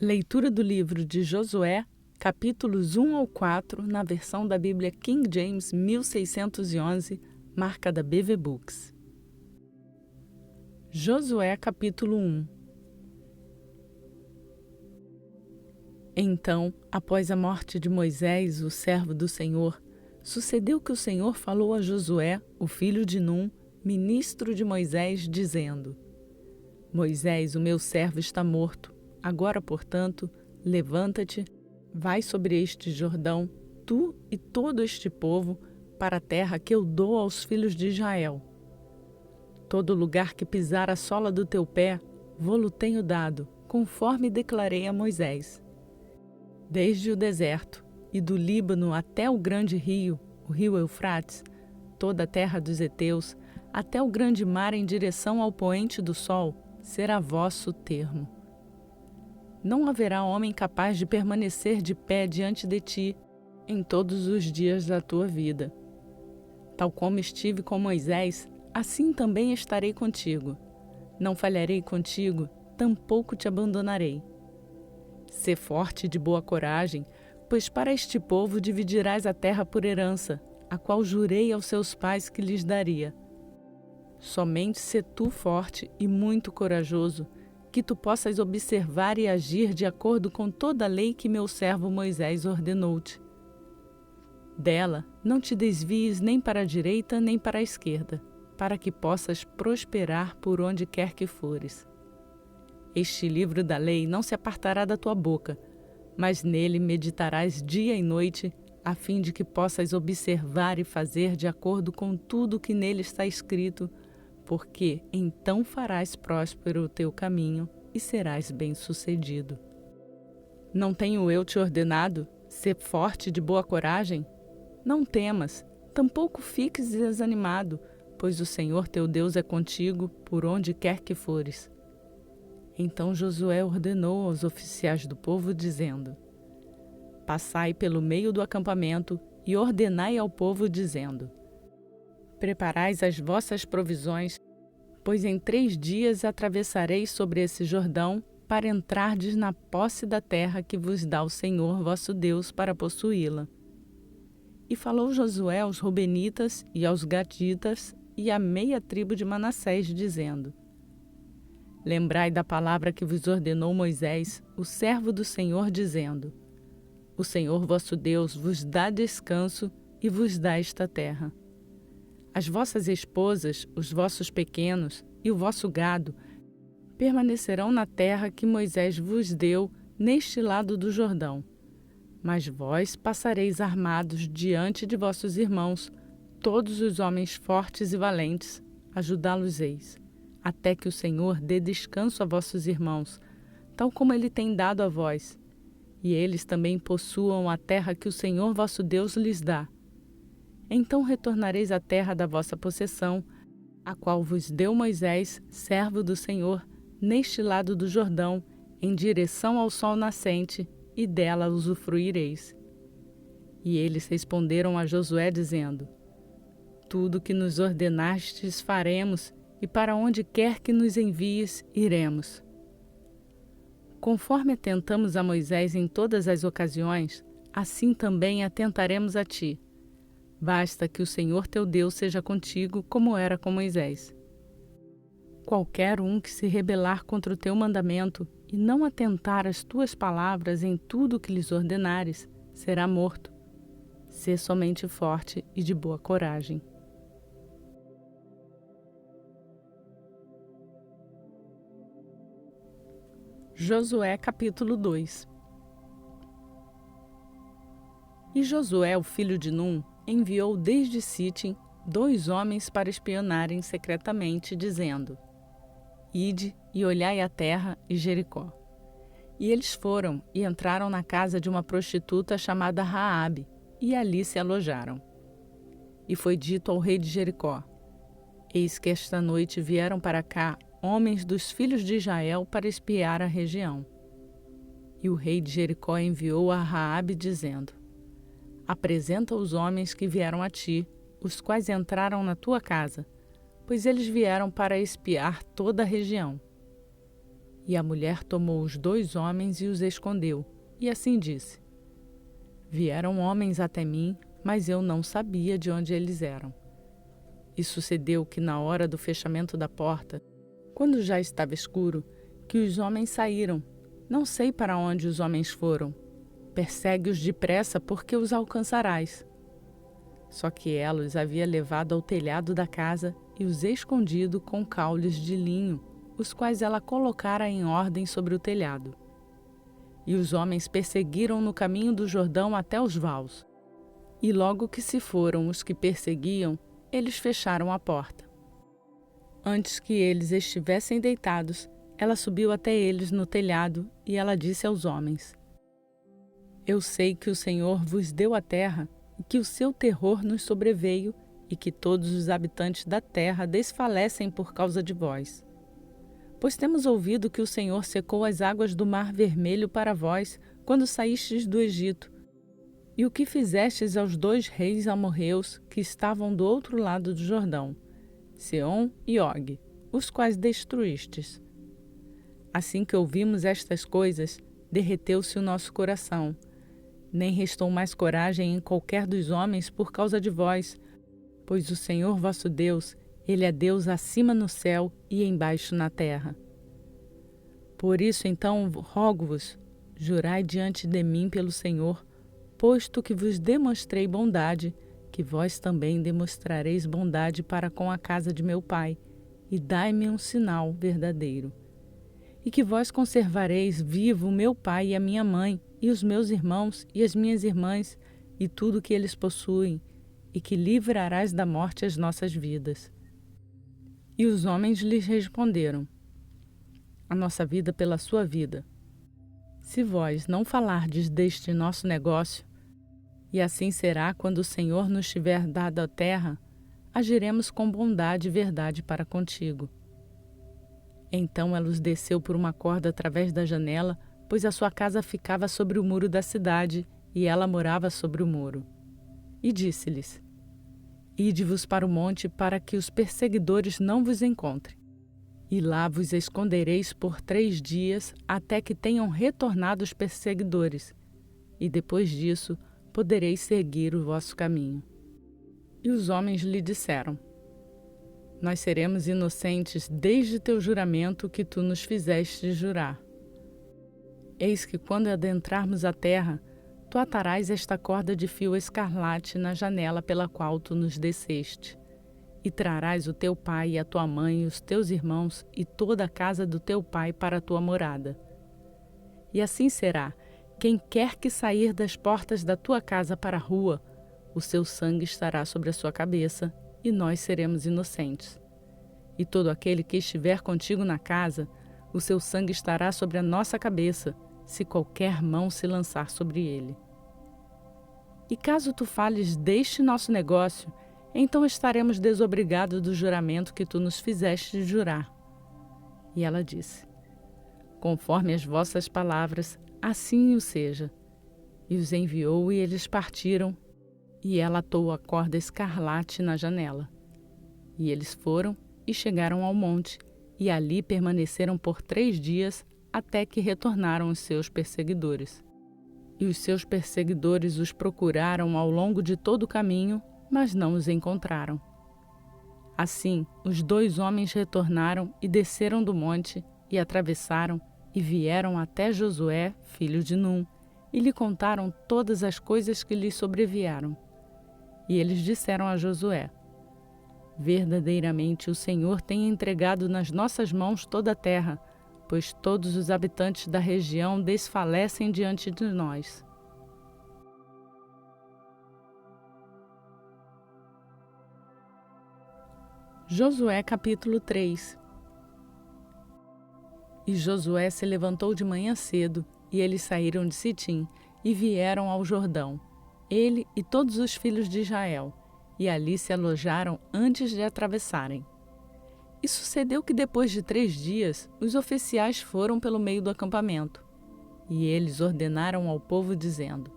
Leitura do livro de Josué, capítulos 1 ao 4, na versão da Bíblia King James 1611, marca da BV Books. Josué, capítulo 1. Então, após a morte de Moisés, o servo do Senhor, sucedeu que o Senhor falou a Josué, o filho de Num, ministro de Moisés, dizendo: Moisés, o meu servo, está morto. Agora, portanto, levanta-te, vai sobre este Jordão, tu e todo este povo, para a terra que eu dou aos filhos de Israel. Todo lugar que pisar a sola do teu pé, vô-lo tenho dado, conforme declarei a Moisés. Desde o deserto e do Líbano até o grande rio, o rio Eufrates, toda a terra dos heteus, até o grande mar em direção ao poente do sol, será vosso termo. Não haverá homem capaz de permanecer de pé diante de ti em todos os dias da tua vida. Tal como estive com Moisés, assim também estarei contigo. Não falharei contigo, tampouco te abandonarei. Sê forte e de boa coragem, pois para este povo dividirás a terra por herança, a qual jurei aos seus pais que lhes daria. Somente sê tu forte e muito corajoso, que tu possas observar e agir de acordo com toda a lei que meu servo Moisés ordenou-te. Dela não te desvies nem para a direita nem para a esquerda, para que possas prosperar por onde quer que fores. Este livro da lei não se apartará da tua boca, mas nele meditarás dia e noite, a fim de que possas observar e fazer de acordo com tudo que nele está escrito, porque então farás próspero o teu caminho e serás bem-sucedido. Não tenho eu te ordenado? Sê forte e de boa coragem? Não temas, tampouco fiques desanimado, pois o Senhor teu Deus é contigo por onde quer que fores. Então Josué ordenou aos oficiais do povo, dizendo: Passai pelo meio do acampamento e ordenai ao povo, dizendo: Preparais as vossas provisões, pois em 3 dias atravessareis sobre esse Jordão para entrardes na posse da terra que vos dá o Senhor vosso Deus para possuí-la. E falou Josué aos Rubenitas e aos Gaditas e à meia tribo de Manassés, dizendo: Lembrai da palavra que vos ordenou Moisés, o servo do Senhor, dizendo: O Senhor vosso Deus vos dá descanso e vos dá esta terra. As vossas esposas, os vossos pequenos e o vosso gado permanecerão na terra que Moisés vos deu neste lado do Jordão. Mas vós passareis armados diante de vossos irmãos, todos os homens fortes e valentes, ajudá-los-eis, até que o Senhor dê descanso a vossos irmãos, tal como ele tem dado a vós, e eles também possuam a terra que o Senhor vosso Deus lhes dá. Então retornareis à terra da vossa possessão, a qual vos deu Moisés, servo do Senhor, neste lado do Jordão, em direção ao sol nascente, e dela usufruireis. E eles responderam a Josué, dizendo: Tudo que nos ordenastes faremos, e para onde quer que nos envies, iremos. Conforme atentamos a Moisés em todas as ocasiões, assim também atentaremos a ti. Basta que o Senhor teu Deus seja contigo, como era com Moisés. Qualquer um que se rebelar contra o teu mandamento e não atentar às tuas palavras em tudo o que lhes ordenares, será morto. Sê somente forte e de boa coragem. Josué capítulo 2. E Josué, o filho de Num, enviou desde Sitim 2 homens para espionarem secretamente, dizendo: Ide e olhai a terra e Jericó. E eles foram e entraram na casa de uma prostituta chamada Raabe, e ali se alojaram. E foi dito ao rei de Jericó: Eis que esta noite vieram para cá homens dos filhos de Israel para espiar a região. E o rei de Jericó enviou a Raabe, dizendo: Apresenta os homens que vieram a ti, os quais entraram na tua casa, pois eles vieram para espiar toda a região. E a mulher tomou os 2 homens e os escondeu, e assim disse: Vieram homens até mim, mas eu não sabia de onde eles eram. E sucedeu que na hora do fechamento da porta, quando já estava escuro, que os homens saíram. Não sei para onde os homens foram. Persegue-os depressa, porque os alcançarás. Só que ela os havia levado ao telhado da casa e os escondido com caules de linho, os quais ela colocara em ordem sobre o telhado. E os homens perseguiram no caminho do Jordão até os vaus. E logo que se foram os que perseguiam, eles fecharam a porta. Antes que eles estivessem deitados, ela subiu até eles no telhado e ela disse aos homens: Eu sei que o Senhor vos deu a terra e que o seu terror nos sobreveio e que todos os habitantes da terra desfalecem por causa de vós. Pois temos ouvido que o Senhor secou as águas do Mar Vermelho para vós, quando saístes do Egito, e o que fizestes aos 2 reis amorreus que estavam do outro lado do Jordão, Seom e Og, os quais destruístes. Assim que ouvimos estas coisas, derreteu-se o nosso coração. Nem restou mais coragem em qualquer dos homens por causa de vós, pois o Senhor vosso Deus, Ele é Deus acima no céu e embaixo na terra. Por isso, então, rogo-vos, jurai diante de mim pelo Senhor, posto que vos demonstrei bondade, que vós também demonstrareis bondade para com a casa de meu pai, e dai-me um sinal verdadeiro. E que vós conservareis vivo o meu pai e a minha mãe, e os meus irmãos e as minhas irmãs, e tudo que eles possuem, e que livrarás da morte as nossas vidas. E os homens lhes responderam: A nossa vida pela sua vida. Se vós não falardes deste nosso negócio, e assim será quando o Senhor nos tiver dado a terra, agiremos com bondade e verdade para contigo. Então ela os desceu por uma corda através da janela, pois a sua casa ficava sobre o muro da cidade, e ela morava sobre o muro. E disse-lhes: Ide-vos para o monte, para que os perseguidores não vos encontrem. E lá vos escondereis por 3 dias, até que tenham retornado os perseguidores, e depois disso podereis seguir o vosso caminho. E os homens lhe disseram: Nós seremos inocentes desde teu juramento que tu nos fizeste jurar. Eis que quando adentrarmos a terra, tu atarás esta corda de fio escarlate na janela pela qual tu nos desceste, e trarás o teu pai e a tua mãe e os teus irmãos e toda a casa do teu pai para a tua morada. E assim será: quem quer que sair das portas da tua casa para a rua, o seu sangue estará sobre a sua cabeça, e nós seremos inocentes. E todo aquele que estiver contigo na casa, o seu sangue estará sobre a nossa cabeça, se qualquer mão se lançar sobre ele. E caso tu fales deste nosso negócio, então estaremos desobrigados do juramento que tu nos fizeste jurar. E ela disse: Conforme as vossas palavras, assim o seja. E os enviou e eles partiram, e ela atou a corda escarlate na janela. E eles foram e chegaram ao monte, e ali permaneceram por 3 dias, até que retornaram os seus perseguidores. E os seus perseguidores os procuraram ao longo de todo o caminho, mas não os encontraram. Assim, os 2 homens retornaram e desceram do monte, e atravessaram, e vieram até Josué, filho de Num, e lhe contaram todas as coisas que lhes sobrevieram. E eles disseram a Josué: Verdadeiramente o Senhor tem entregado nas nossas mãos toda a terra, pois todos os habitantes da região desfalecem diante de nós. Josué capítulo 3. E Josué se levantou de manhã cedo, e eles saíram de Sitim, e vieram ao Jordão, ele e todos os filhos de Israel, e ali se alojaram antes de atravessarem. E sucedeu que depois de 3 dias, os oficiais foram pelo meio do acampamento. E eles ordenaram ao povo, dizendo: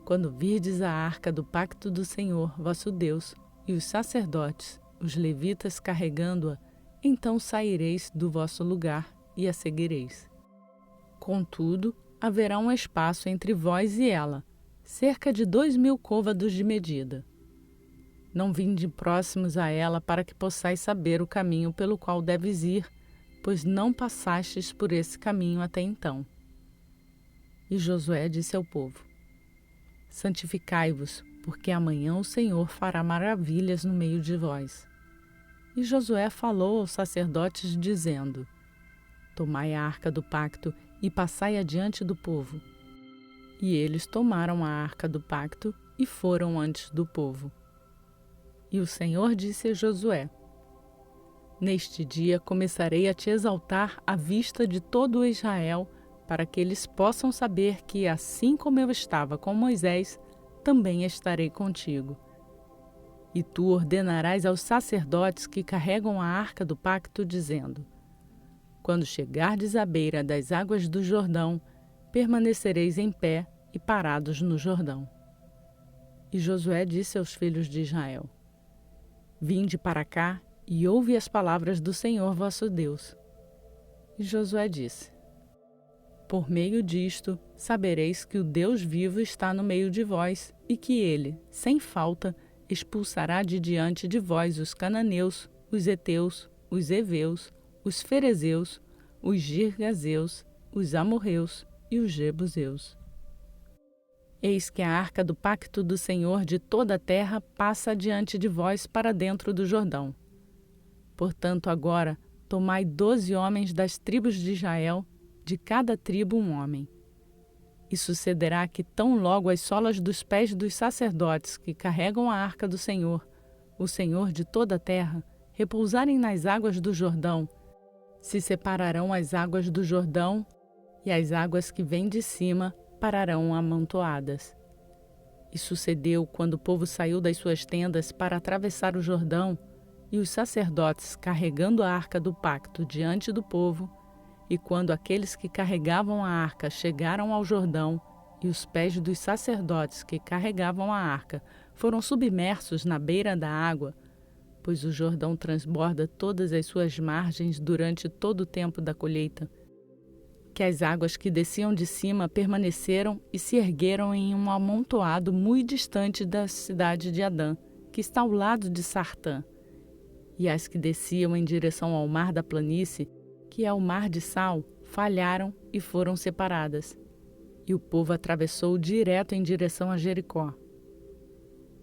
Quando virdes a arca do pacto do Senhor, vosso Deus, e os sacerdotes, os levitas carregando-a, então saireis do vosso lugar e a seguireis. Contudo, haverá um espaço entre vós e ela, cerca de 2.000 côvados de medida. Não vinde próximos a ela para que possais saber o caminho pelo qual deves ir, pois não passastes por esse caminho até então. E Josué disse ao povo: Santificai-vos, porque amanhã o Senhor fará maravilhas no meio de vós. E Josué falou aos sacerdotes, dizendo: Tomai a arca do pacto e passai adiante do povo. E eles tomaram a arca do pacto e foram antes do povo. E o Senhor disse a Josué: Neste dia começarei a te exaltar à vista de todo o Israel, para que eles possam saber que, assim como eu estava com Moisés, também estarei contigo. E tu ordenarás aos sacerdotes que carregam a arca do pacto, dizendo: Quando chegardes à beira das águas do Jordão, permanecereis em pé e parados no Jordão. E Josué disse aos filhos de Israel: Vinde para cá e ouve as palavras do Senhor vosso Deus. E Josué disse: Por meio disto, sabereis que o Deus vivo está no meio de vós e que ele, sem falta, expulsará de diante de vós os cananeus, os heteus, os heveus, os ferezeus, os girgazeus, os amorreus e os jebuseus. Eis que a arca do pacto do Senhor de toda a terra passa diante de vós para dentro do Jordão. Portanto, agora, tomai 12 homens das tribos de Israel, de cada tribo um homem. E sucederá que tão logo as solas dos pés dos sacerdotes que carregam a arca do Senhor, o Senhor de toda a terra, repousarem nas águas do Jordão, se separarão as águas do Jordão, e as águas que vêm de cima pararão amontoadas. E sucedeu, quando o povo saiu das suas tendas para atravessar o Jordão, e os sacerdotes carregando a arca do pacto diante do povo, e quando aqueles que carregavam a arca chegaram ao Jordão, e os pés dos sacerdotes que carregavam a arca foram submersos na beira da água, pois o Jordão transborda todas as suas margens durante todo o tempo da colheita, que as águas que desciam de cima permaneceram e se ergueram em um amontoado muito distante da cidade de Adã, que está ao lado de Sartã. E as que desciam em direção ao mar da planície, que é o mar de Sal, falharam e foram separadas. E o povo atravessou direto em direção a Jericó.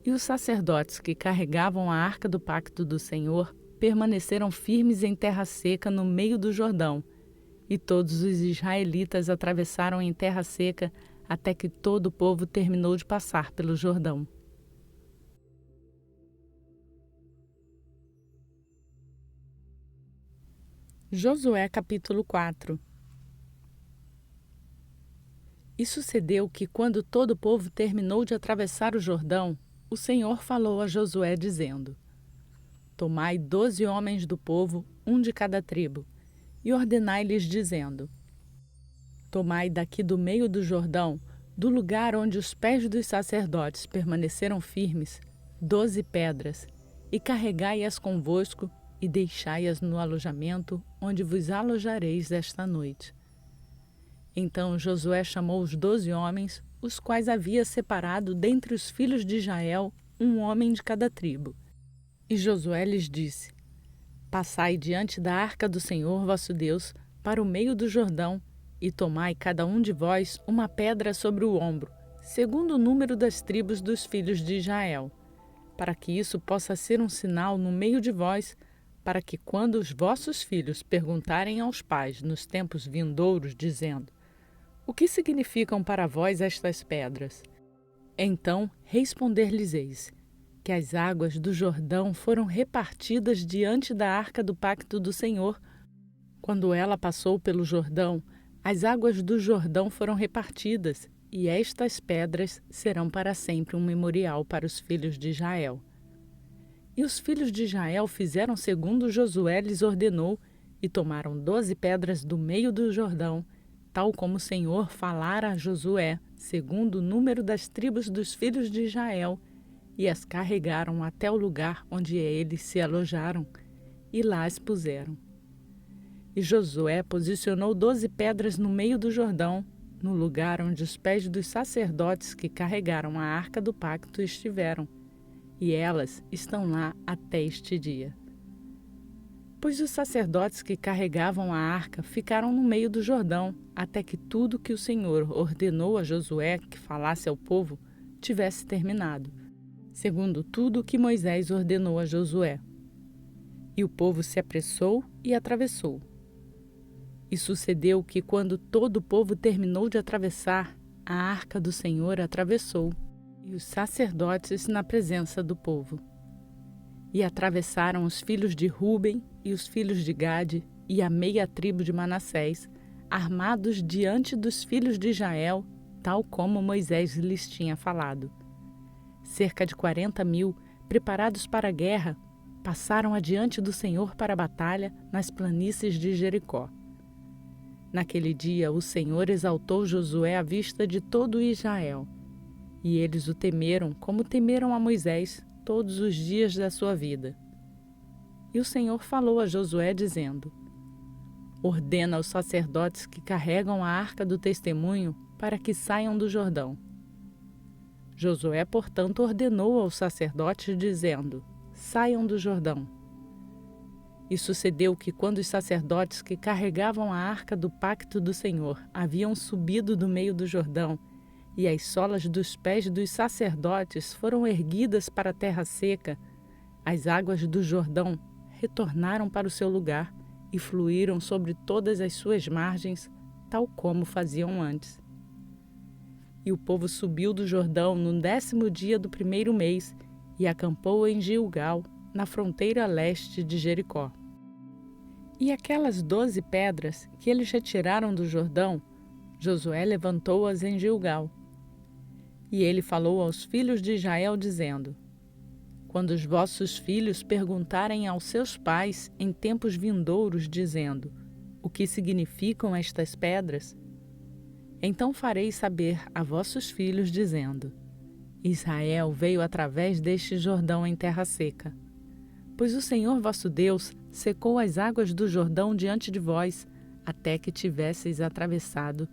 E os sacerdotes que carregavam a arca do pacto do Senhor permaneceram firmes em terra seca no meio do Jordão, e todos os israelitas atravessaram em terra seca até que todo o povo terminou de passar pelo Jordão. Josué capítulo 4. E sucedeu que, quando todo o povo terminou de atravessar o Jordão, o Senhor falou a Josué, dizendo: Tomai 12 homens do povo, um de cada tribo, e ordenai-lhes, dizendo: Tomai daqui do meio do Jordão, do lugar onde os pés dos sacerdotes permaneceram firmes, 12 pedras, e carregai-as convosco, e deixai-as no alojamento, onde vos alojareis esta noite. Então Josué chamou os 12 homens, os quais havia separado dentre os filhos de Israel, um homem de cada tribo. E Josué lhes disse: Passai diante da arca do Senhor vosso Deus, para o meio do Jordão, e tomai cada um de vós uma pedra sobre o ombro, segundo o número das tribos dos filhos de Israel, para que isso possa ser um sinal no meio de vós, para que quando os vossos filhos perguntarem aos pais nos tempos vindouros, dizendo: O que significam para vós estas pedras? Então responder-lhes-eis que as águas do Jordão foram repartidas diante da arca do pacto do Senhor. Quando ela passou pelo Jordão, as águas do Jordão foram repartidas, e estas pedras serão para sempre um memorial para os filhos de Israel. E os filhos de Israel fizeram segundo Josué lhes ordenou, e tomaram 12 pedras do meio do Jordão, tal como o Senhor falara a Josué, segundo o número das tribos dos filhos de Israel, e as carregaram até o lugar onde eles se alojaram, e lá as puseram. E Josué posicionou 12 pedras no meio do Jordão, no lugar onde os pés dos sacerdotes que carregaram a arca do pacto estiveram, e elas estão lá até este dia. Pois os sacerdotes que carregavam a arca ficaram no meio do Jordão, até que tudo que o Senhor ordenou a Josué que falasse ao povo tivesse terminado, segundo tudo o que Moisés ordenou a Josué. E o povo se apressou e atravessou. E sucedeu que, quando todo o povo terminou de atravessar, a arca do Senhor atravessou, e os sacerdotes na presença do povo. E atravessaram os filhos de Ruben e os filhos de Gade e a meia tribo de Manassés, armados diante dos filhos de Israel, tal como Moisés lhes tinha falado. Cerca de 40.000, preparados para a guerra, passaram adiante do Senhor para a batalha nas planícies de Jericó. Naquele dia o Senhor exaltou Josué à vista de todo Israel, e eles o temeram como temeram a Moisés todos os dias da sua vida. E o Senhor falou a Josué dizendo: ordena aos sacerdotes que carregam a arca do testemunho para que saiam do Jordão. Josué, portanto, ordenou aos sacerdotes dizendo: saiam do Jordão. E sucedeu que, quando os sacerdotes que carregavam a arca do pacto do Senhor haviam subido do meio do Jordão, e as solas dos pés dos sacerdotes foram erguidas para a terra seca, as águas do Jordão retornaram para o seu lugar e fluíram sobre todas as suas margens, tal como faziam antes. E o povo subiu do Jordão no 10º dia do 1º mês e acampou em Gilgal, na fronteira leste de Jericó. E aquelas 12 pedras que eles retiraram do Jordão, Josué levantou-as em Gilgal. E ele falou aos filhos de Israel, dizendo: quando os vossos filhos perguntarem aos seus pais em tempos vindouros, dizendo: o que significam estas pedras? Então fareis saber a vossos filhos, dizendo: Israel veio através deste Jordão em terra seca. Pois o Senhor vosso Deus secou as águas do Jordão diante de vós, até que tivesseis atravessado,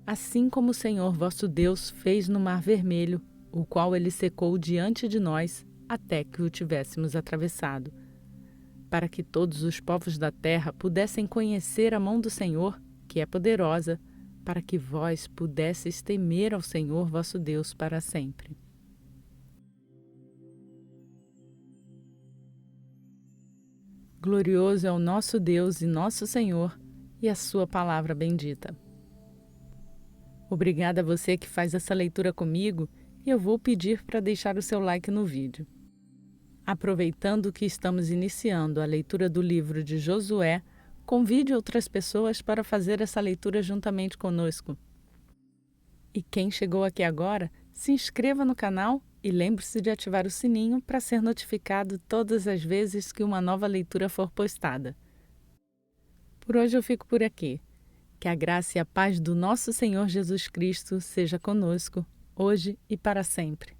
assim como o Senhor vosso Deus fez no Mar Vermelho, o qual ele secou diante de nós, até que o tivéssemos atravessado, para que todos os povos da terra pudessem conhecer a mão do Senhor, que é poderosa, para que vós pudesseis temer ao Senhor vosso Deus para sempre. Glorioso é o nosso Deus e nosso Senhor, e a sua palavra bendita. Obrigada a você que faz essa leitura comigo, e eu vou pedir para deixar o seu like no vídeo. Aproveitando que estamos iniciando a leitura do livro de Josué, convide outras pessoas para fazer essa leitura juntamente conosco. E quem chegou aqui agora, se inscreva no canal e lembre-se de ativar o sininho para ser notificado todas as vezes que uma nova leitura for postada. Por hoje eu fico por aqui. Que a graça e a paz do nosso Senhor Jesus Cristo seja conosco, hoje e para sempre.